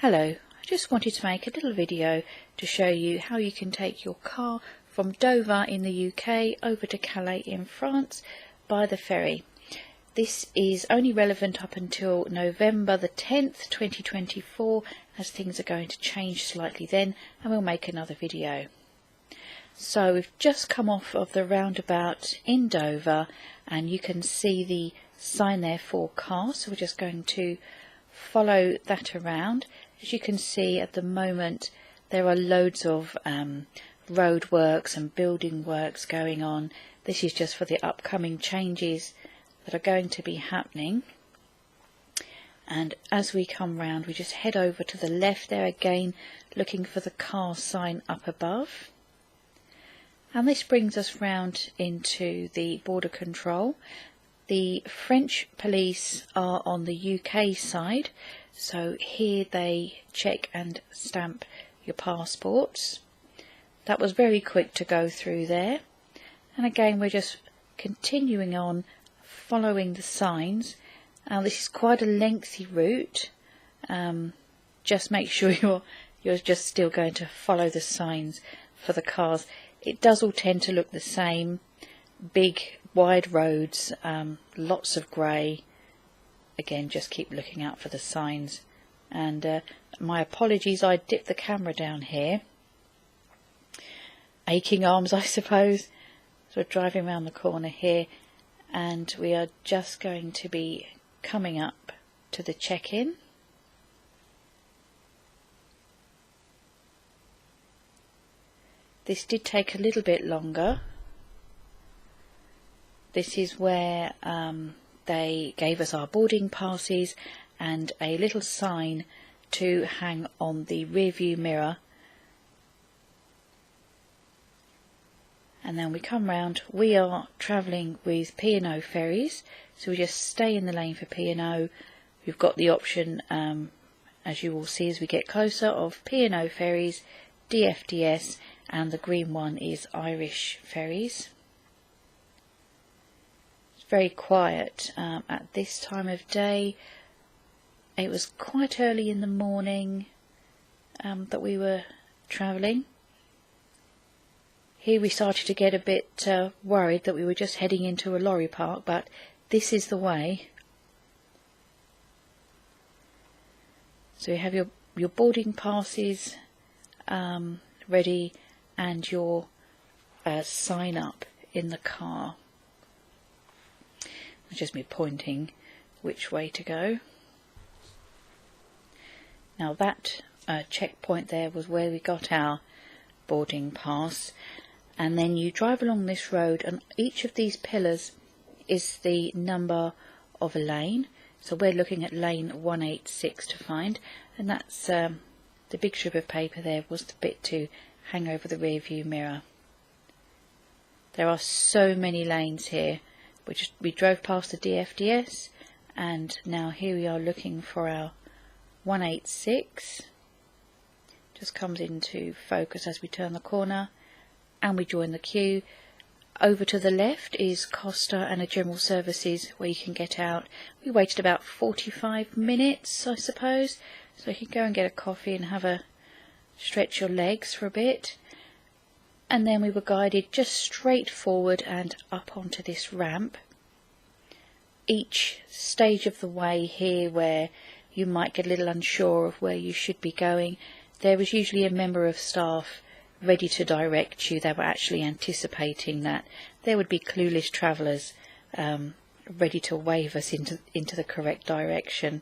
Hello, I just wanted to make a little video to show you how you can take your car from Dover in the UK over to Calais in France by the ferry. This is only relevant up until November the 10th 2024, as things are going to change slightly then, and we'll make another video. So we've just come off of the roundabout in Dover and you can see the sign there for cars, so we're just going to follow that around. As you can see at the moment there are loads of road works and building works going on. This is just for the upcoming changes that are going to be happening. And as we come round we just head over to the left there again, looking for the car sign up above. And this brings us round into the border control. The French police are on the UK side, so here they check and stamp your passports. That was very quick to go through there. And again we're just continuing on following the signs. This is quite a lengthy route. Just make sure you're just still going to follow the signs for the cars. It does all tend to look the same. Big wide roads, lots of grey. Again, just keep looking out for the signs. And my apologies, I dipped the camera down here. Aching arms, I suppose. So we're driving around the corner here and we are just going to be coming up to the check-in. This did take a little bit longer. This is where they gave us our boarding passes and a little sign to hang on the rear view mirror. And then we come round. We are travelling with P&O Ferries, so we just stay in the lane for P&O. We've got the option, as you will see as we get closer, of P&O Ferries, DFDS, and the green one is Irish Ferries. Very quiet at this time of day. It was quite early in the morning that we were travelling. Here we started to get a bit worried that we were just heading into a lorry park, but this is the way. So you have your boarding passes ready and your sign up in the car. It's just me pointing which way to go. Now that checkpoint there was where we got our boarding pass, and then you drive along this road and each of these pillars is the number of a lane. So we're looking at lane 186 to find, and that's the big strip of paper there was the bit to hang over the rear view mirror. There are so many lanes here. We drove past the DFDS and now here we are looking for our 186. Just comes into focus as we turn the corner and we join the queue. Over to the left is Costa and a general services where you can get out. We waited about 45 minutes, I suppose, so you can go and get a coffee and have a stretch your legs for a bit. And then we were guided just straight forward and up onto this ramp. Each stage of the way here where you might get a little unsure of where you should be going, there was usually a member of staff ready to direct you. They were actually anticipating that there would be clueless travellers ready to wave us into the correct direction.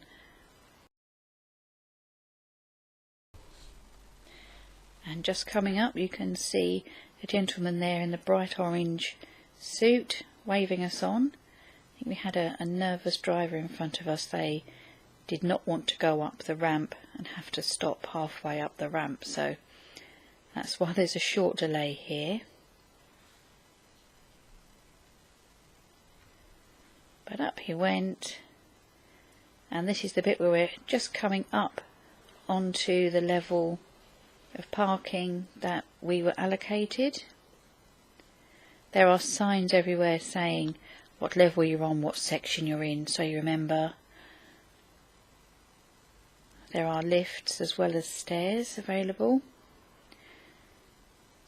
And just coming up you can see a gentleman there in the bright orange suit waving us on. I think we had a nervous driver in front of us. They did not want to go up the ramp and have to stop halfway up the ramp, so that's why there's a short delay here. But up he went, and this is the bit where we're just coming up onto the level of parking that we were allocated. There are signs everywhere saying what level you're on, what section you're in, so you remember. there are lifts as well as stairs available.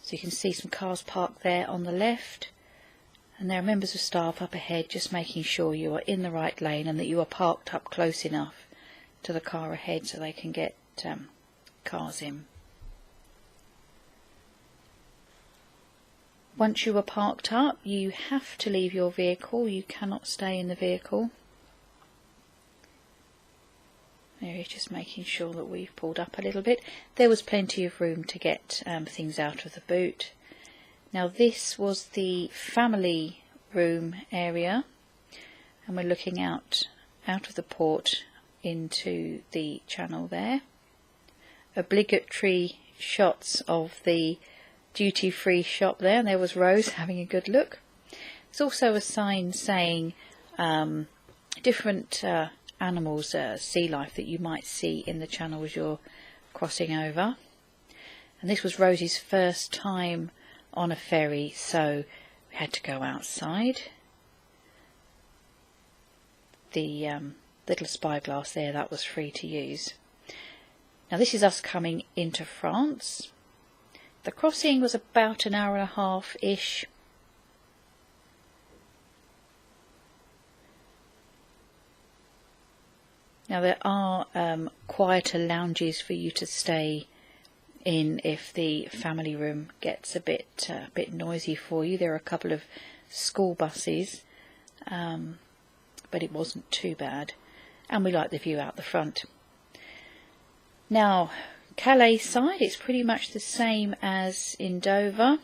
So you can see some cars parked there on the left, and there are members of staff up ahead just making sure you are in the right lane and that you are parked up close enough to the car ahead so they can get cars in. Once you are parked up, you have to leave your vehicle. You cannot stay in the vehicle. There is just making sure that we've pulled up a little bit. There was plenty of room to get things out of the boot. Now this was the family room area, and we're looking out of the port into the channel there. Obligatory shots of the duty-free shop there, and there was Rose having a good look. There's also a sign saying different animals, sea life that you might see in the channel as you're crossing over. And this was Rose's first time on a ferry, so we had to go outside. The little spyglass there, that was free to use. Now this is us coming into France. The crossing was about an hour and a half-ish. Now there are quieter lounges for you to stay in if the family room gets a bit noisy for you. There are a couple of school buses, but it wasn't too bad, and we like the view out the front. Now Calais side, it's pretty much the same as in Dover.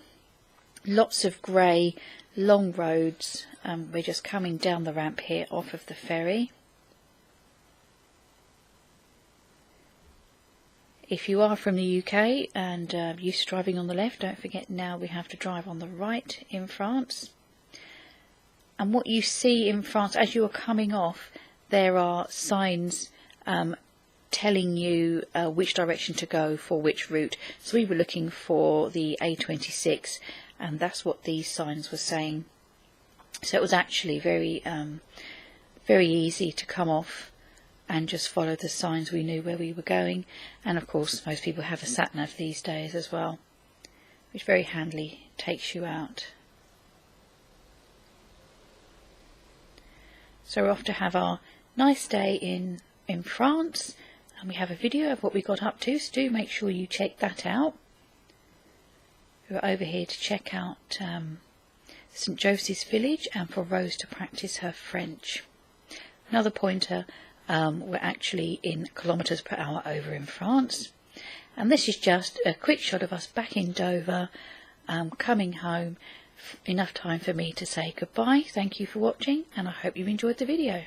Lots of grey, long roads. We're just coming down the ramp here off of the ferry. If you are from the UK and used to driving on the left, don't forget now we have to drive on the right in France. And what you see in France, as you are coming off, there are signs telling you which direction to go for which route. So we were looking for the A26, and that's what these signs were saying. So it was actually very easy to come off and just follow the signs. We knew where we were going, and of course most people have a sat-nav these days as well, which very handily takes you out. So we're off to have our nice day in France, and we have a video of what we got up to, so do make sure you check that out. We're over here to check out St Joseph's Village and for Rose to practice her French. Another pointer, we're actually in kilometres per hour over in France, and this is just a quick shot of us back in Dover, coming home. Enough time for me to say goodbye. Thank you for watching, and I hope you enjoyed the video.